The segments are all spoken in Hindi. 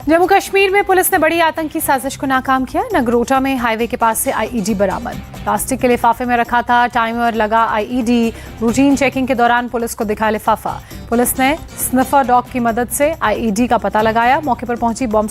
जम्मू कश्मीर में पुलिस ने बड़ी आतंकी साजिश को नाकाम किया। नगरोटा में हाईवे के पास से आईईडी बरामद। प्लास्टिक के लिफाफे में रखा था टाइमर लगा आईईडी। रूटीन चेकिंग के दौरान पुलिस को दिखा लिफाफा। पुलिस ने स्निफर डॉग की मदद से आईईडी का पता लगाया। मौके पर पहुंची बॉम्ब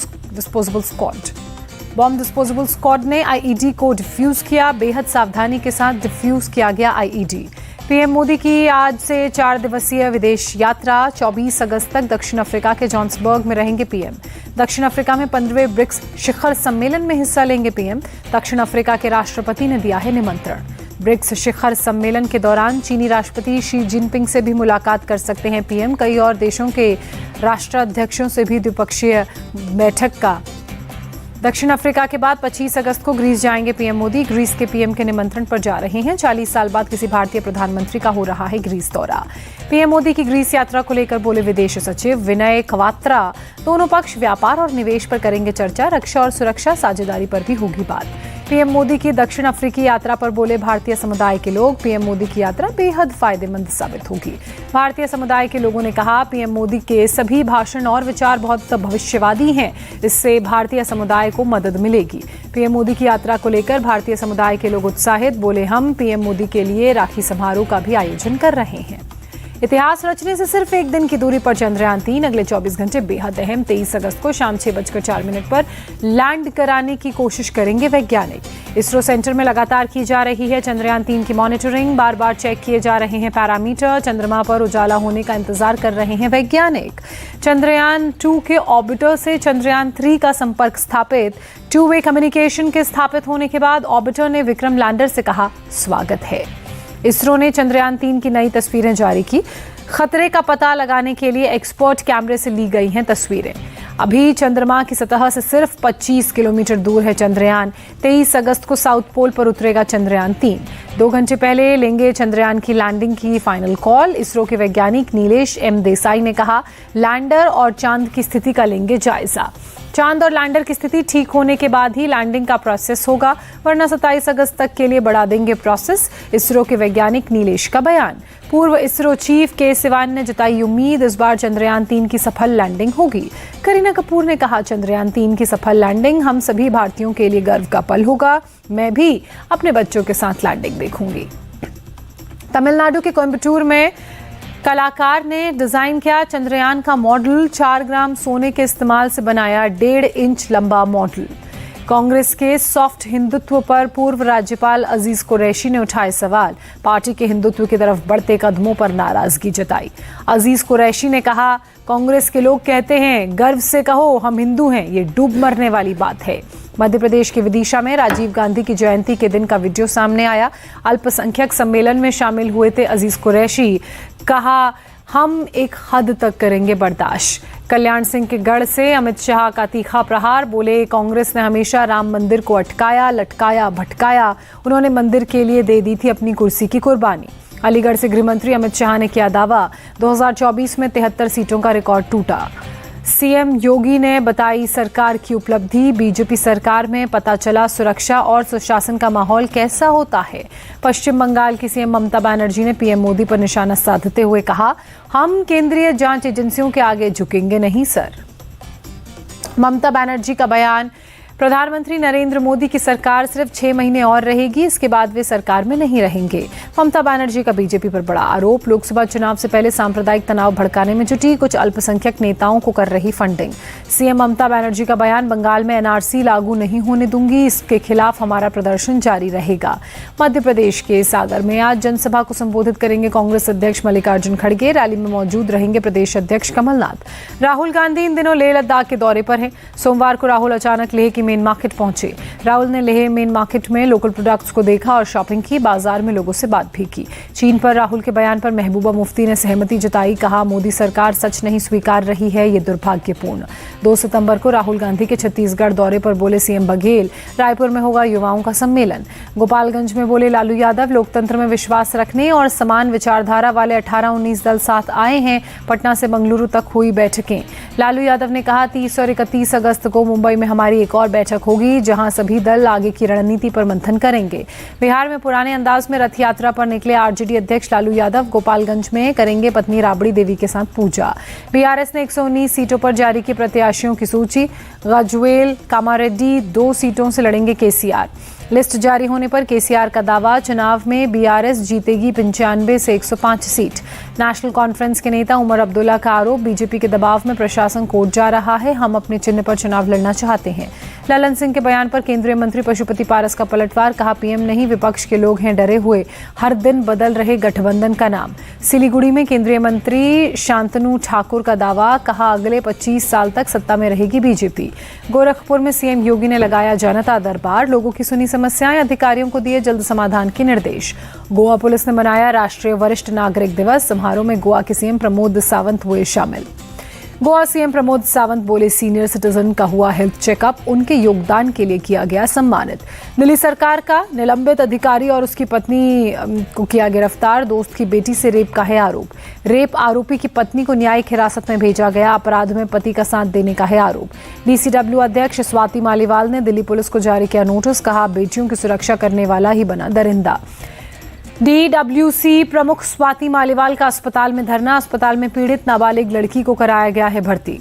डिस्पोजेबल स्क्वाड ने आईईडी को डिफ्यूज किया। बेहद सावधानी के साथ डिफ्यूज किया गया आईईडी। पीएम मोदी की आज से 4 दिवसीय विदेश यात्रा। 24 अगस्त तक दक्षिण अफ्रीका के जोहान्सबर्ग में रहेंगे पीएम। दक्षिण अफ्रीका में 15वें ब्रिक्स शिखर सम्मेलन में हिस्सा लेंगे पीएम। दक्षिण अफ्रीका के राष्ट्रपति ने दिया है निमंत्रण। ब्रिक्स शिखर सम्मेलन के दौरान चीनी राष्ट्रपति शी जिनपिंग से भी मुलाकात कर सकते हैं पीएम। कई और देशों के राष्ट्राध्यक्षों से भी द्विपक्षीय बैठक का। दक्षिण अफ्रीका के बाद 25 अगस्त को ग्रीस जाएंगे पीएम मोदी। ग्रीस के पीएम के निमंत्रण पर जा रहे हैं। 40 साल बाद किसी भारतीय प्रधानमंत्री का हो रहा है ग्रीस दौरा। पीएम मोदी की ग्रीस यात्रा को लेकर बोले विदेश सचिव विनय क्वात्रा। दोनों पक्ष व्यापार और निवेश पर करेंगे चर्चा। रक्षा और सुरक्षा साझेदारी पर भी होगी बात। पीएम मोदी की दक्षिण अफ्रीकी यात्रा पर बोले भारतीय समुदाय के लोग, पीएम मोदी की यात्रा बेहद फायदेमंद साबित होगी। भारतीय समुदाय के लोगों ने कहा पीएम मोदी के सभी भाषण और विचार बहुत भविष्यवादी हैं। इससे भारतीय समुदाय को मदद मिलेगी। पीएम मोदी की यात्रा को लेकर भारतीय समुदाय के लोग उत्साहित। बोले हम पीएम मोदी के लिए राखी समारोह का भी आयोजन कर रहे हैं। इतिहास रचने से सिर्फ एक दिन की दूरी पर चंद्रयान 3 अगले 24 घंटे बेहद अहम। 23 अगस्त को शाम 6:04 पर लैंड कराने की कोशिश करेंगे वैज्ञानिक। इसरो सेंटर में लगातार की जा रही है चंद्रयान 3 की मॉनिटरिंग। बार बार चेक किए जा रहे हैं पैरामीटर। चंद्रमा पर उजाला होने का इंतजार कर रहे हैं वैज्ञानिक। चंद्रयान 2 के ऑर्बिटर से चंद्रयान 3 का संपर्क स्थापित। 2-वे कम्युनिकेशन के स्थापित होने के बाद ऑर्बिटर ने विक्रम लैंडर से कहा स्वागत है। इसरो ने चंद्रयान 3 की नई तस्वीरें जारी की। खतरे का पता लगाने के लिए एक्सपर्ट कैमरे से ली गई हैं तस्वीरें। अभी चंद्रमा की सतह से सिर्फ 25 किलोमीटर दूर है चंद्रयान। 23 अगस्त को साउथ पोल पर उतरेगा चंद्रयान 3। 2 घंटे पहले लेंगे चंद्रयान की लैंडिंग की फाइनल कॉल। इसरो के वैज्ञानिक नीलेश एम देसाई ने कहा लैंडर और चांद की स्थिति का लेंगे जायजा। चांद और लैंडर की स्थिति ठीक होने के बाद ही लैंडिंग का प्रोसेस होगा, वरना 27 अगस्त तक के लिए बढ़ा देंगे प्रोसेस। इसरो के वैज्ञानिक नीलेश का बयान। पूर्व इसरो चीफ के सिवान ने जताई उम्मीद इस बार चंद्रयान 3 की सफल लैंडिंग होगी। करीना कपूर ने कहा चंद्रयान 3 की सफल लैंडिंग हम सभी भारतीयों के लिए गर्व का पल होगा। मैं भी अपने बच्चों के साथ लैंडिंग देखूंगी। तमिलनाडु के कोयम्बटूर में कलाकार ने डिजाइन किया चंद्रयान का मॉडल। 4 ग्राम सोने के इस्तेमाल से बनाया 1.5 इंच लंबा मॉडल। कांग्रेस के सॉफ्ट हिंदुत्व पर पूर्व राज्यपाल अजीज कुरैशी ने उठाए सवाल। पार्टी के हिंदुत्व की तरफ बढ़ते कदमों पर नाराजगी जताई। अजीज कुरैशी ने कहा कांग्रेस के लोग कहते हैं गर्व से कहो हम हिंदू हैं, ये डूब मरने वाली बात है। मध्य प्रदेश के विदिशा में राजीव गांधी की जयंती के दिन का वीडियो सामने आया। अल्पसंख्यक सम्मेलन में शामिल हुए थे अजीज कुरैशी। कहा हम एक हद तक करेंगे बर्दाश्त। कल्याण सिंह के गढ़ से अमित शाह का तीखा प्रहार। बोले कांग्रेस ने हमेशा राम मंदिर को अटकाया, लटकाया, भटकाया। उन्होंने मंदिर के लिए दे दी थी अपनी कुर्सी की कुर्बानी। अलीगढ़ से गृहमंत्री अमित शाह ने किया दावा 2024 में 73 सीटों का रिकॉर्ड टूटा। सीएम योगी ने बताई सरकार की उपलब्धि। बीजेपी सरकार में पता चला सुरक्षा और सुशासन का माहौल कैसा होता है। पश्चिम बंगाल की सीएम ममता बनर्जी ने पीएम मोदी पर निशाना साधते हुए कहा हम केंद्रीय जांच एजेंसियों के आगे झुकेंगे नहीं सर। ममता बनर्जी का बयान प्रधानमंत्री नरेंद्र मोदी की सरकार सिर्फ 6 महीने और रहेगी, इसके बाद वे सरकार में नहीं रहेंगे। ममता बनर्जी का बीजेपी पर बड़ा आरोप। लोकसभा चुनाव से पहले सांप्रदायिक तनाव भड़काने में जुटी कुछ अल्पसंख्यक नेताओं को कर रही फंडिंग। सीएम ममता बनर्जी का बयान बंगाल में एनआरसी लागू नहीं होने दूंगी, इसके खिलाफ हमारा प्रदर्शन जारी रहेगा। मध्य प्रदेश के सागर में आज जनसभा को संबोधित करेंगे कांग्रेस अध्यक्ष मल्लिकार्जुन खड़गे। रैली में मौजूद रहेंगे प्रदेश अध्यक्ष कमलनाथ। राहुल गांधी इन दिनों लेह लद्दाख के दौरे पर हैं। सोमवार को राहुल अचानक लेह की मेन मार्केट पहुंचे। राहुल ने लेह मेन मार्केट में लोकल प्रोडक्ट्स को देखा और शॉपिंग की। बाजार में लोगों से बात भी की। चीन पर राहुल के बयान पर महबूबा मुफ्ती ने सहमति जताई। कहा मोदी सरकार सच नहीं स्वीकार रही है, ये दुर्भाग्यपूर्ण। 2 सितंबर को राहुल गांधी के छत्तीसगढ़ दौरे पर बोले सीएम बघेल रायपुर में होगा युवाओं का सम्मेलन। गोपालगंज में बोले लालू यादव लोकतंत्र में विश्वास रखने और समान विचारधारा वाले 18-19 दल साथ आए हैं। पटना से मंगलुरु तक हुई बैठकें। लालू यादव ने कहा 30 और 31 अगस्त को मुंबई में हमारी एक और बैठक होगी जहां सभी दल आगे की रणनीति पर मंथन करेंगे। बिहार में पुराने अंदाज में रथ यात्रा पर निकले आरजेडी अध्यक्ष लालू यादव गोपालगंज में करेंगे पत्नी राबड़ी देवी के साथ पूजा। बीआरएस ने 119 सीटों पर जारी की प्रत्याशियों की सूची। गजवेल कामारेड्डी 2 सीटों से लड़ेंगे केसीआर। लिस्ट जारी होने पर केसीआर का दावा, चुनाव में बीआरएस जीतेगी 95 से 105 सीट। नेशनल कॉन्फ्रेंस के नेता उमर अब्दुल्ला का आरोप, बीजेपी के दबाव में प्रशासन कोर्ट जा रहा है, हम अपने चिन्ह पर चुनाव लड़ना चाहते हैं। ललन सिंह के बयान पर केंद्रीय मंत्री पशुपति पारस का पलटवार, कहा पीएम नहीं विपक्ष के लोग हैं डरे हुए, हर दिन बदल रहे गठबंधन का नाम। सिलीगुड़ी में केंद्रीय मंत्री शांतनु ठाकुर का दावा, कहा अगले 25 साल तक सत्ता में रहेगी बीजेपी। गोरखपुर में सीएम योगी ने लगाया जनता दरबार, लोगों की सुनी समस्याएं, अधिकारियों को दिए जल्द समाधान के निर्देश। गोवा पुलिस ने मनाया राष्ट्रीय वरिष्ठ नागरिक दिवस, समारोह में गोवा के सीएम प्रमोद सावंत हुए शामिल। गोवा सीएम प्रमोद सावंत बोले सीनियर सिटीजन का हुआ हेल्थ चेकअप, उनके योगदान के लिए किया गया सम्मानित। दिल्ली सरकार का निलंबित अधिकारी और उसकी पत्नी को किया गिरफ्तार, दोस्त की बेटी से रेप का है आरोप। रेप आरोपी की पत्नी को न्यायिक हिरासत में भेजा गया, अपराध में पति का साथ देने का है आरोप। डीसीडब्ल्यू अध्यक्ष स्वाति मालीवाल ने दिल्ली पुलिस को जारी किया नोटिस, कहा बेटियों की सुरक्षा करने वाला ही बना दरिंदा। डीडब्ल्यूसी प्रमुख स्वाति मालीवाल का अस्पताल में धरना, अस्पताल में पीड़ित नाबालिग लड़की को कराया गया है भर्ती।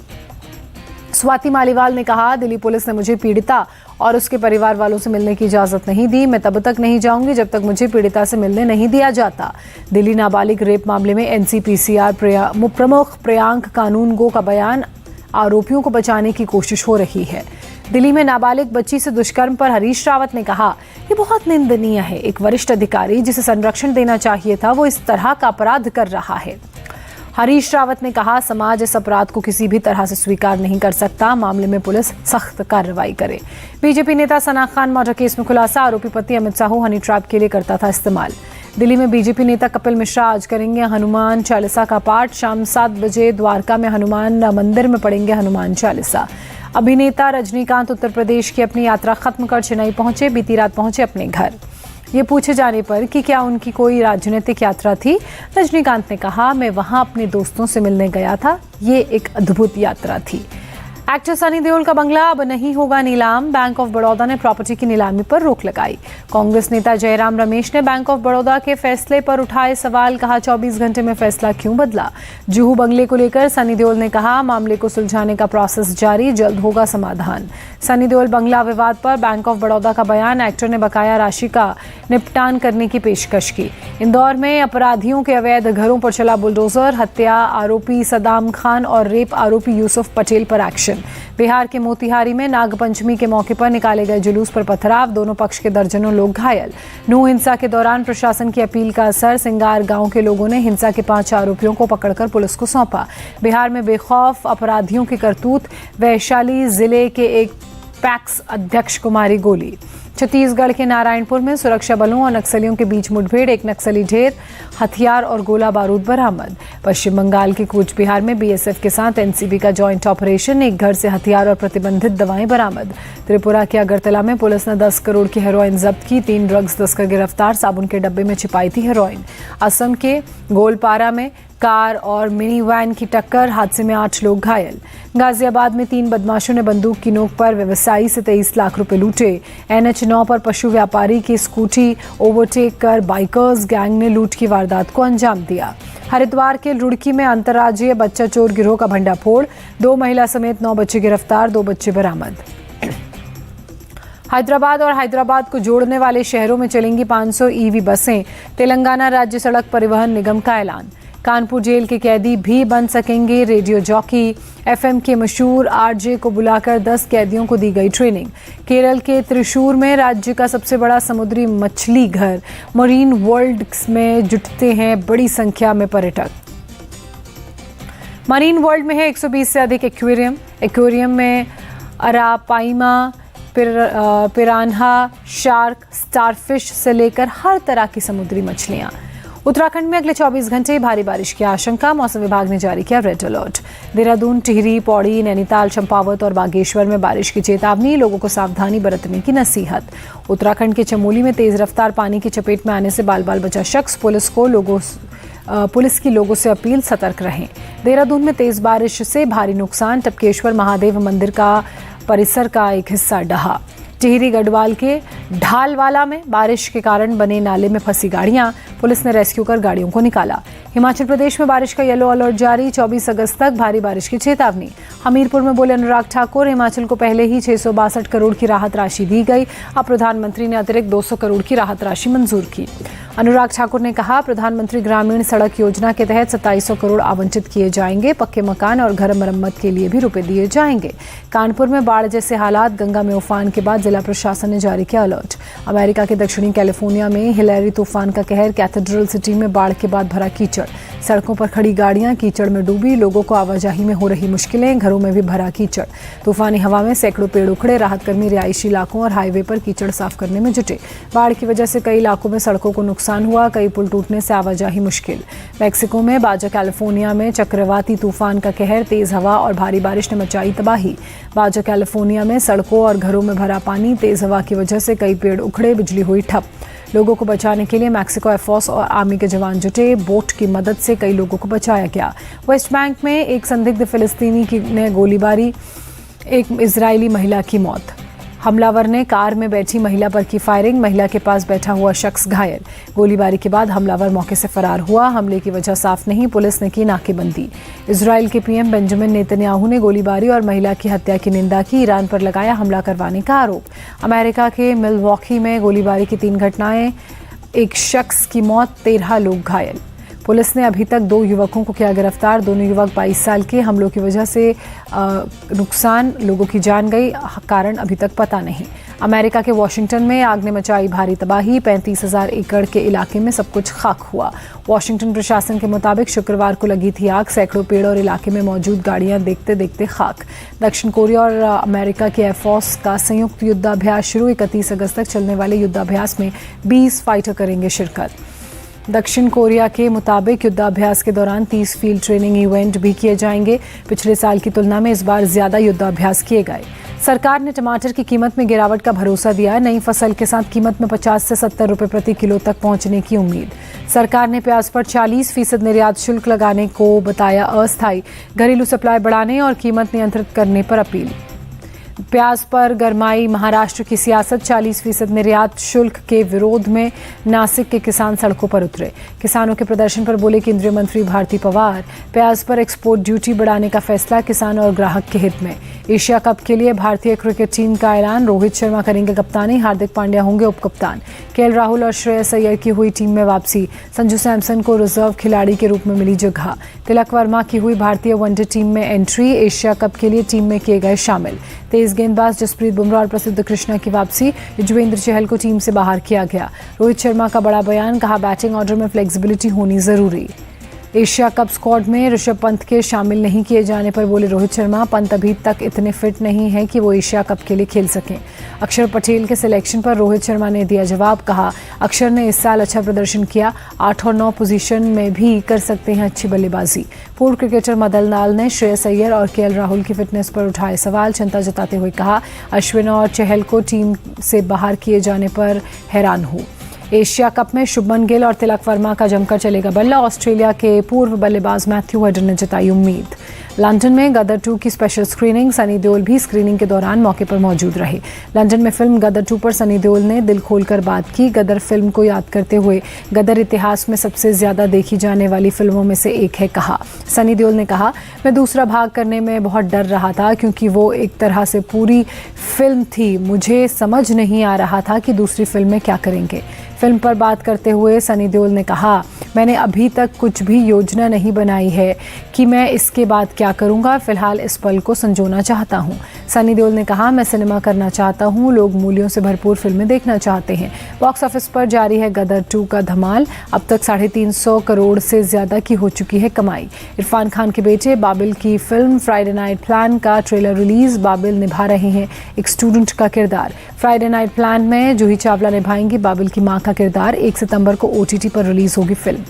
स्वाति मालीवाल ने कहा, दिल्ली पुलिस ने मुझे पीड़िता और उसके परिवार वालों से मिलने की इजाजत नहीं दी, मैं तब तक नहीं जाऊंगी जब तक मुझे पीड़िता से मिलने नहीं दिया जाता। दिल्ली नाबालिग रेप मामले में एनसीपीसीआर प्रमुख प्रियांक कानूनगो का बयान, आरोपियों को बचाने की कोशिश हो रही है। दिल्ली में नाबालिग बच्ची से दुष्कर्म पर हरीश रावत ने कहा, ये बहुत निंदनीय है, एक वरिष्ठ अधिकारी जिसे संरक्षण देना चाहिए था वो इस तरह का अपराध कर रहा है। हरीश रावत ने कहा, समाज इस अपराध को किसी भी तरह से स्वीकार नहीं कर सकता, मामले में पुलिस सख्त कार्रवाई करे। बीजेपी नेता सना खान मर्डर केस में खुलासा, आरोपी पति अमित साहू हनी ट्रैप के लिए करता था इस्तेमाल। दिल्ली में बीजेपी नेता कपिल मिश्रा आज करेंगे हनुमान चालीसा का पाठ, शाम 7 बजे द्वारका में हनुमान मंदिर में पढ़ेंगे हनुमान चालीसा। अभिनेता रजनीकांत उत्तर प्रदेश की अपनी यात्रा खत्म कर चेन्नई पहुंचे, बीती रात पहुंचे अपने घर। ये पूछे जाने पर कि क्या उनकी कोई राजनीतिक यात्रा थी, रजनीकांत ने कहा, मैं वहां अपने दोस्तों से मिलने गया था, ये एक अद्भुत यात्रा थी। एक्टर सनी देओल का बंगला अब नहीं होगा नीलाम, बैंक ऑफ बड़ौदा ने प्रॉपर्टी की नीलामी पर रोक लगाई। कांग्रेस नेता जयराम रमेश ने बैंक ऑफ बड़ौदा के फैसले पर उठाए सवाल, कहा 24 घंटे में फैसला क्यों बदला। जुहू बंगले को लेकर सनी देओल ने कहा, मामले को सुलझाने का प्रोसेस जारी, जल्द होगा समाधान। सनी देओल बंगला विवाद पर बैंक ऑफ बड़ौदा का बयान, एक्टर ने बकाया राशि का निपटान करने की पेशकश की। इंदौर में अपराधियों के अवैध घरों पर चला बुलडोजर, हत्या आरोपी सदाम खान और रेप आरोपी यूसुफ पटेल पर एक्शन। बिहार के मोतिहारी में नागपंचमी के मौके पर निकाले गए जुलूस पर पथराव, दोनों पक्ष के दर्जनों लोग घायल। नो हिंसा के दौरान प्रशासन की अपील का असर, सिंगार गांव के लोगों ने हिंसा के 5 आरोपियों को पकड़कर पुलिस को सौंपा। बिहार में बेखौफ अपराधियों की करतूत, वैशाली जिले के एक पैक्स अध्यक्ष को मारी गोली। छत्तीसगढ़ के नारायणपुर में सुरक्षा बलों और नक्सलियों के बीच मुठभेड़, एक नक्सली ढेर, हथियार और गोला बारूद बरामद। पश्चिम बंगाल के कूच बिहार में बीएसएफ के साथ एनसीबी का जॉइंट ऑपरेशन, एक घर से हथियार और प्रतिबंधित दवाएं बरामद। त्रिपुरा के अगरतला में पुलिस ने 10 करोड़ की हेरोइन जब्त की, 3 ड्रग्स तस्कर गिरफ्तार, साबुन के डब्बे में छिपाई थी हेरोइन। असम के गोलपारा में कार और मिनी वैन की टक्कर, हादसे में 8 लोग घायल। गाजियाबाद में 3 बदमाशों ने बंदूक की नोक पर व्यवसायी से 23 लाख रुपए लूटे। NH9 पर पशु व्यापारी की स्कूटी ओवरटेक कर बाइकर्स गैंग ने लूट की वारदात को अंजाम दिया। हरिद्वार के रुड़की में अंतर्राज्यीय बच्चा चोर गिरोह का भंडाफोड़, 2 महिला समेत 9 बच्चे गिरफ्तार, 2 बच्चे बरामद। हैदराबाद और हैदराबाद को जोड़ने वाले शहरों में चलेंगी 500 EV बसें, तेलंगाना राज्य सड़क परिवहन निगम का ऐलान। कानपुर जेल के कैदी भी बन सकेंगे रेडियो जॉकी, FM के मशहूर आरजे को बुलाकर 10 कैदियों को दी गई ट्रेनिंग। केरल के त्रिशूर में राज्य का सबसे बड़ा समुद्री मछली घर, मरीन वर्ल्ड में जुटते हैं बड़ी संख्या में पर्यटक। मरीन वर्ल्ड में है 120 से अधिक एक्वेरियम में अरापाइमा, पिरान्हा, शार्क, स्टारफिश से लेकर हर तरह की समुद्री मछलियां। उत्तराखंड में अगले 24 घंटे भारी बारिश की आशंका, मौसम विभाग ने जारी किया रेड अलर्ट। देहरादून, टिहरी, पौड़ी, नैनीताल, चंपावत और बागेश्वर में बारिश की चेतावनी, लोगों को सावधानी बरतने की नसीहत। उत्तराखंड के चमोली में तेज रफ्तार पानी की चपेट में आने से बाल बाल बचा शख्स, पुलिस की लोगों से अपील, सतर्क रहें। देहरादून में तेज बारिश से भारी नुकसान, टपकेश्वर महादेव मंदिर का परिसर का एक हिस्सा ढहा। टिहरी गढ़वाल के ढालवाला में बारिश के कारण बने नाले में फंसी गाड़ियां, पुलिस ने रेस्क्यू कर गाड़ियों को निकाला। हिमाचल प्रदेश में बारिश का येलो अलर्ट जारी, 24 अगस्त तक भारी बारिश की चेतावनी। हमीरपुर में बोले अनुराग ठाकुर, हिमाचल को पहले ही 662 करोड़ की राहत राशि दी गई, अब प्रधानमंत्री ने अतिरिक्त 200 करोड़ की राहत राशि मंजूर की। अनुराग ठाकुर ने कहा, प्रधानमंत्री ग्रामीण सड़क योजना के तहत 2700 करोड़ आवंटित किए जाएंगे, पक्के मकान और घर मरम्मत के लिए भी रुपए दिए जाएंगे। कानपुर में बाढ़ जैसे हालात, गंगा में उफान के बाद जिला प्रशासन ने जारी किया अलर्ट। अमेरिका के दक्षिणी कैलिफोर्निया में हिलेरी तूफान का कहर, कैथेड्रल सिटी में बाढ़ के बाद भरा कीचड़, सड़कों पर खड़ी गाड़ियां कीचड़ में डूबी, लोगों को आवाजाही में हो रही मुश्किलें, घरों में भी भरा कीचड़। तूफानी हवा में सैकड़ों पेड़ उखड़े, राहत कर्मी रिहायशी इलाकों और हाईवे पर कीचड़ साफ करने में जुटे। बाढ़ की वजह से कई इलाकों में सड़कों को नुकसान हुआ, कई पुल टूटने से आवाजाही मुश्किल। मैक्सिको में बाजा कैलिफोर्निया में चक्रवाती तूफान का कहर, तेज हवा और भारी बारिश ने मचाई तबाही। बाजा कैलिफोर्निया में सड़कों और घरों में भरा पानी, तेज हवा की वजह से कई पेड़ उखड़े, बिजली हुई ठप। लोगों को बचाने के लिए मैक्सिको एयरफोर्स और आर्मी के जवान जुटे, बोट की मदद से कई लोगों को बचाया गया। वेस्ट बैंक में एक संदिग्ध फिलिस्तीनी ने गोलीबारी, एक इजरायली महिला की मौत। हमलावर ने कार में बैठी महिला पर की फायरिंग, महिला के पास बैठा हुआ शख्स घायल। गोलीबारी के बाद हमलावर मौके से फरार हुआ, हमले की वजह साफ नहीं, पुलिस ने की नाकेबंदी। इजराइल के पीएम बेंजामिन नेतन्याहू ने गोलीबारी और महिला की हत्या की निंदा की, ईरान पर लगाया हमला करवाने का आरोप। अमेरिका के मिलवॉकी में गोलीबारी की 3 घटनाएं, एक शख्स की मौत, 13 लोग घायल। पुलिस ने अभी तक 2 युवकों को किया गिरफ्तार, दोनों युवक 22 साल के। हमलों की वजह से नुकसान, लोगों की जान गई, कारण अभी तक पता नहीं। अमेरिका के वॉशिंगटन में आग ने मचाई भारी तबाही, 35,000 एकड़ के इलाके में सब कुछ खाक हुआ। वॉशिंगटन प्रशासन के मुताबिक शुक्रवार को लगी थी आग, सैकड़ों पेड़ और इलाके में मौजूद गाड़ियां देखते देखते खाक। दक्षिण कोरिया और अमेरिका की एयरफोर्स का संयुक्त युद्धाभ्यास शुरू, 31 अगस्त तक चलने वाले युद्धाभ्यास में 20 फाइटर करेंगे शिरकत। दक्षिण कोरिया के मुताबिक युद्धाभ्यास के दौरान 30 फील्ड ट्रेनिंग इवेंट भी किए जाएंगे। पिछले साल की तुलना में इस बार ज्यादा युद्धाभ्यास किए गए। सरकार ने टमाटर की कीमत में गिरावट का भरोसा दिया है, नई फसल के साथ कीमत में 50 से 70 रुपए प्रति किलो तक पहुंचने की उम्मीद। सरकार ने प्याज पर 40% निर्यात शुल्क लगाने को बताया अस्थायी, घरेलू सप्लाई बढ़ाने और कीमत नियंत्रित करने पर अपील। प्याज पर गरमाई महाराष्ट्र की सियासत, 40% निर्यात शुल्क के विरोध में नासिक के किसान सड़कों पर उतरे। किसानों के प्रदर्शन पर बोले केंद्रीय मंत्री भारती पवार, प्याज पर एक्सपोर्ट ड्यूटी बढ़ाने का फैसला किसान और ग्राहक के हित में। एशिया कप के लिए भारतीय क्रिकेट टीम का ऐलान, रोहित शर्मा करेंगे कप्तानी, हार्दिक पांड्या होंगे उप कप्तान। केएल राहुल और श्रेयस अय्यर की हुई टीम में वापसी, संजू सैमसन को रिजर्व खिलाड़ी के रूप में मिली जगह। तिलक वर्मा की हुई भारतीय वनडे टीम में एंट्री, एशिया कप के लिए टीम में किए गए शामिल। तेज गेंदबाज जसप्रीत बुमराह और प्रसिद्ध कृष्णा की वापसी, युजवेंद्र चहल को टीम से बाहर किया गया। रोहित शर्मा का बड़ा बयान, कहा बैटिंग ऑर्डर में फ्लेक्सिबिलिटी होनी जरूरी। एशिया कप स्क्वाड में ऋषभ पंत के शामिल नहीं किए जाने पर बोले रोहित शर्मा, पंत अभी तक इतने फिट नहीं है कि वो एशिया कप के लिए खेल सकें। अक्षर पटेल के सिलेक्शन पर रोहित शर्मा ने दिया जवाब, कहा अक्षर ने इस साल अच्छा प्रदर्शन किया, 8 और 9 पोजीशन में भी कर सकते हैं अच्छी बल्लेबाजी। पूर्व क्रिकेटर मदन लाल ने श्रेयस अय्यर और केएल राहुल की फिटनेस पर उठाए सवाल, चिंता जताते हुए कहा अश्विन और चहल को टीम से बाहर किए जाने पर हैरान हूं। एशिया कप में शुभमन गिल और तिलक वर्मा का जमकर चलेगा बल्ला, ऑस्ट्रेलिया के पूर्व बल्लेबाज मैथ्यू हेडन ने जताई उम्मीद। लंदन में गदर 2 की स्पेशल स्क्रीनिंग, सनी देओल भी स्क्रीनिंग के दौरान मौके पर मौजूद रहे। लंदन में फिल्म गदर 2 पर सनी देओल ने दिल खोलकर बात की। गदर फिल्म को याद करते हुए गदर इतिहास में सबसे ज्यादा देखी जाने वाली फिल्मों में से एक है कहा। सनी देओल ने कहा मैं दूसरा भाग करने में बहुत डर रहा था क्योंकि वो एक तरह से पूरी फिल्म थी, मुझे समझ नहीं आ रहा था कि दूसरी फिल्म में क्या करेंगे। फिल्म पर बात करते हुए सनी देओल ने कहा मैंने अभी तक कुछ भी योजना नहीं बनाई है कि मैं इसके बाद क्या करूंगा, फिलहाल इस पल को संजोना चाहता हूं। सनी देओल ने कहा मैं सिनेमा करना चाहता हूं, लोग मूल्यों से भरपूर फिल्में देखना चाहते हैं। बॉक्स ऑफिस पर जारी है गदर 2 का धमाल, अब तक 350 करोड़ से ज्यादा की हो चुकी है कमाई। इरफान खान के बेटे बाबिल की फिल्म फ्राइडे नाइट प्लान का ट्रेलर रिलीज, बाबिल निभा रहे हैं एक स्टूडेंट का किरदार। फ्राइडे नाइट प्लान में जूही चावला निभाएंगी बाबिल की मां का किरदार। 1 सितंबर को OTT पर रिलीज होगी फिल्म।